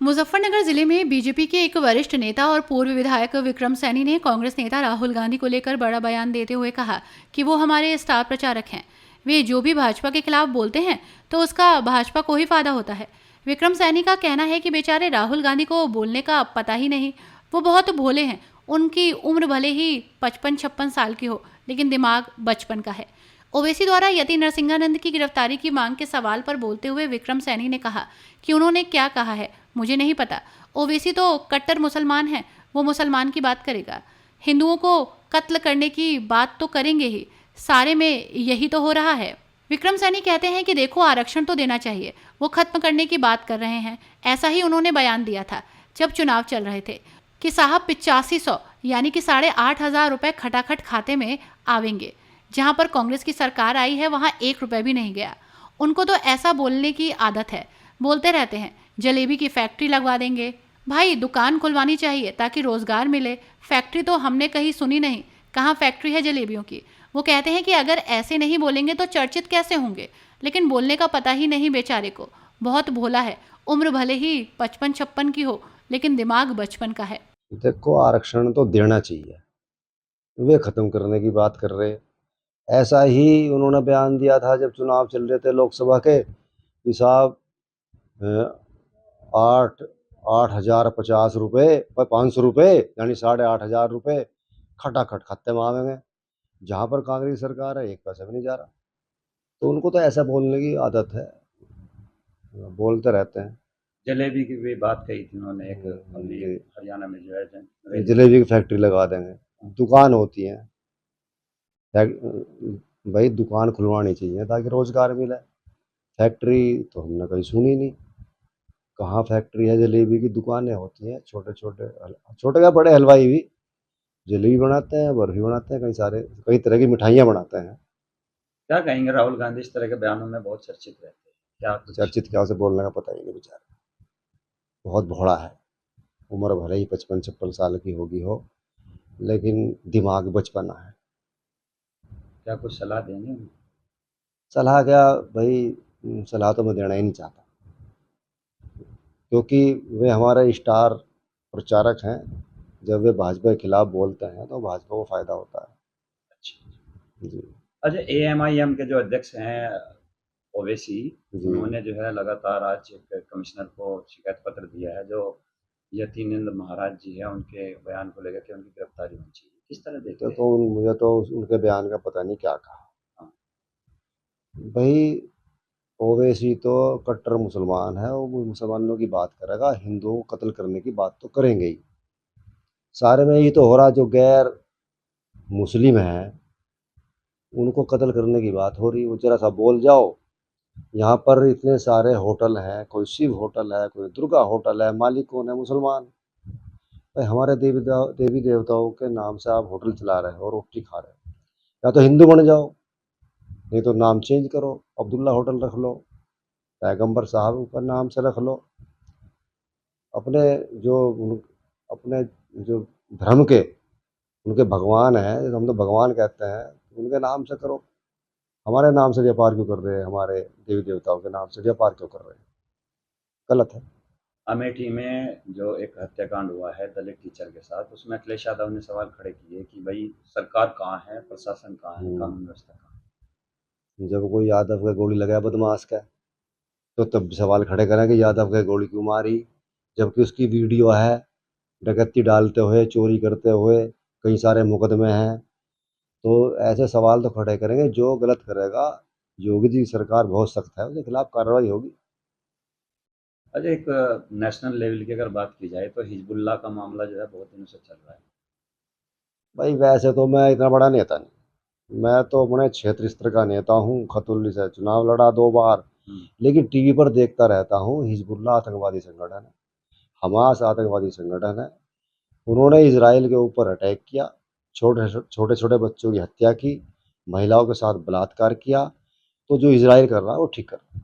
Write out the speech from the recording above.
मुजफ्फरनगर जिले में बीजेपी के एक वरिष्ठ नेता और पूर्व विधायक विक्रम सैनी ने कांग्रेस नेता राहुल गांधी को लेकर बड़ा बयान देते हुए कहा कि वो हमारे स्टार प्रचारक हैं। वे जो भी भाजपा के खिलाफ बोलते हैं तो उसका भाजपा को ही फायदा होता है। विक्रम सैनी का कहना है कि बेचारे राहुल गांधी को बोलने का पता ही नहीं। वो बहुत भोले हैं। उनकी उम्र भले ही 55-56 साल की हो, लेकिन दिमाग बचपन का है। ओवैसी द्वारा यति नरसिंहानंद की गिरफ्तारी की मांग के सवाल पर बोलते हुए विक्रम सैनी ने कहा कि उन्होंने क्या कहा है मुझे नहीं पता। ओवैसी तो कट्टर मुसलमान है, वो मुसलमान की बात करेगा। हिंदुओं को कत्ल करने की बात तो करेंगे ही। सारे में यही तो हो रहा है। विक्रम सैनी कहते हैं कि देखो, आरक्षण तो देना चाहिए, वो खत्म करने की बात कर रहे हैं। ऐसा ही उन्होंने बयान दिया था जब चुनाव चल रहे थे कि साहब 8500 यानी कि 8,500 रुपए खटाखट खाते में आवेंगे। जहां पर कांग्रेस की सरकार आई है वहां 1 रुपए भी नहीं गया। उनको तो ऐसा बोलने की आदत है, बोलते रहते हैं जलेबी की फैक्ट्री लगवा देंगे। भाई, दुकान खुलवानी चाहिए ताकि रोजगार मिले। फैक्ट्री तो हमने कहीं सुनी नहीं, कहाँ फैक्ट्री है जलेबियों की। वो कहते हैं कि अगर ऐसे नहीं बोलेंगे तो चर्चित कैसे होंगे, लेकिन बोलने का पता ही नहीं बेचारे को। बहुत भोला है। उम्र भले ही 55-56 की हो, लेकिन दिमाग बचपन का है। देखो, आरक्षण तो देना चाहिए, वे खत्म करने की बात कर रहे। ऐसा ही उन्होंने बयान दिया था जब चुनाव चल रहे थे लोकसभा के कि साहब, 8,850 रुपये पर 500 रुपये यानी 8,500 रुपये खटाखट खाते में आवेंगे। जहाँ पर कांग्रेस सरकार है, एक पैसा भी नहीं जा रहा। तो उनको तो ऐसा बोलने की आदत है, बोलते रहते हैं। जलेबी की भी बात कही थी उन्होंने, एक अभी जी, हरियाणा में जो है जलेबी की फैक्ट्री लगा देंगे। दुकान होती है, भाई दुकान खुलवानी चाहिए ताकि रोजगार मिले। फैक्ट्री तो हमने कहीं सुनी नहीं। कहाँ फैक्ट्री है? जलेबी की दुकानें होती हैं, छोटे छोटे छोटे क्या बड़े हलवाई भी जलेबी बनाते हैं, बर्फी बनाते हैं, कई तरह की मिठाइयाँ बनाते हैं। क्या कहेंगे? राहुल गांधी इस तरह के बयानों में बहुत चर्चित रहते हैं, क्या कुछ? चर्चित क्या, उसे बोलने का पता ही नहीं बेचारा। बहुत भोला है। उम्र भले ही 55-56 साल की होगी हो, लेकिन दिमाग बचपना है। क्या कुछ सलाह देंगे उनको? सलाह क्या भाई, सलाह तो मैं देना ही नहीं चाहता, क्योंकि वे हमारे स्टार प्रचारक हैं। जब वे भाजपा के खिलाफ बोलते हैं तो भाजपा को फायदा होता अच्छा। है। जी। अच्छा, एएमआईएम के जो अध्यक्ष हैं ओवैसी, जी। उन्होंने जो है लगातार आज एक कमिश्नर को शिकायत पत्र दिया है, जो यतीनंद महाराज जी है, उनके बयान को लेकर के उनकी गिरफ्तारी होनी चाहिए। किस तरह देखते हैं? मुझे तो उनके बयान का पता नहीं क्या कहा। हाँ। भाई, ओवैसी तो कट्टर मुसलमान है, वो मुसलमानों की बात करेगा, हिंदुओं को कत्ल करने की बात तो करेंगे ही। सारे में यही तो हो रहा, जो गैर मुस्लिम है उनको कत्ल करने की बात हो रही। वो जरा सा बोल जाओ, यहाँ पर इतने सारे होटल हैं, कोई शिव होटल है, कोई दुर्गा होटल है, मालिक कौन है? मुसलमान। भाई, हमारे देवी देवताओं के नाम से आप होटल चला रहे हो और रोटी खा रहे हो। या तो हिंदू बन जाओ, नहीं तो नाम चेंज करो, अब्दुल्ला होटल रख लो, पैगंबर साहब का नाम से रख लो। अपने जो अपने जो धर्म के उनके भगवान हैं, हम तो भगवान कहते हैं, उनके नाम से करो। हमारे नाम से व्यापार क्यों कर रहे हैं? हमारे देवी देवताओं के नाम से व्यापार क्यों कर रहे हैं? गलत है। अमेठी में जो एक हत्याकांड हुआ है दलित टीचर के साथ, उसमें अखिलेश यादव ने सवाल खड़े किए कि भाई सरकार कहाँ है, प्रशासन कहाँ है, हम्म, कानून व्यवस्था कहाँ जब कोई यादव का गोली लगाया बदमाश का, तो तब सवाल खड़े करें कि यादव का गोली क्यों मारी, जबकि उसकी वीडियो है डकैती डालते हुए, चोरी करते हुए, कई सारे मुकदमे हैं। तो ऐसे सवाल तो खड़े करेंगे। जो गलत करेगा, योगी जी की सरकार बहुत सख्त है, उसके खिलाफ कार्रवाई होगी। है? अच्छा, एक नेशनल लेवल की अगर बात की जाए तो हिजबुल्लाह का मामला जो है बहुत दिनों से चल रहा है। भाई, वैसे तो मैं इतना बड़ा नेता नहीं, मैं तो अपने क्षेत्र स्तर का नेता हूँ। खतुल्ली से चुनाव लड़ा 2 बार, हम्म। लेकिन टीवी पर देखता रहता हूँ। हिजबुल्लाह आतंकवादी संगठन है, हमास आतंकवादी संगठन है। उन्होंने इसराइल के ऊपर अटैक किया, छोटे छोटे छोटे बच्चों की हत्या की, महिलाओं के साथ बलात्कार किया। तो जो इसराइल कर रहा है वो ठीक कर रहा है।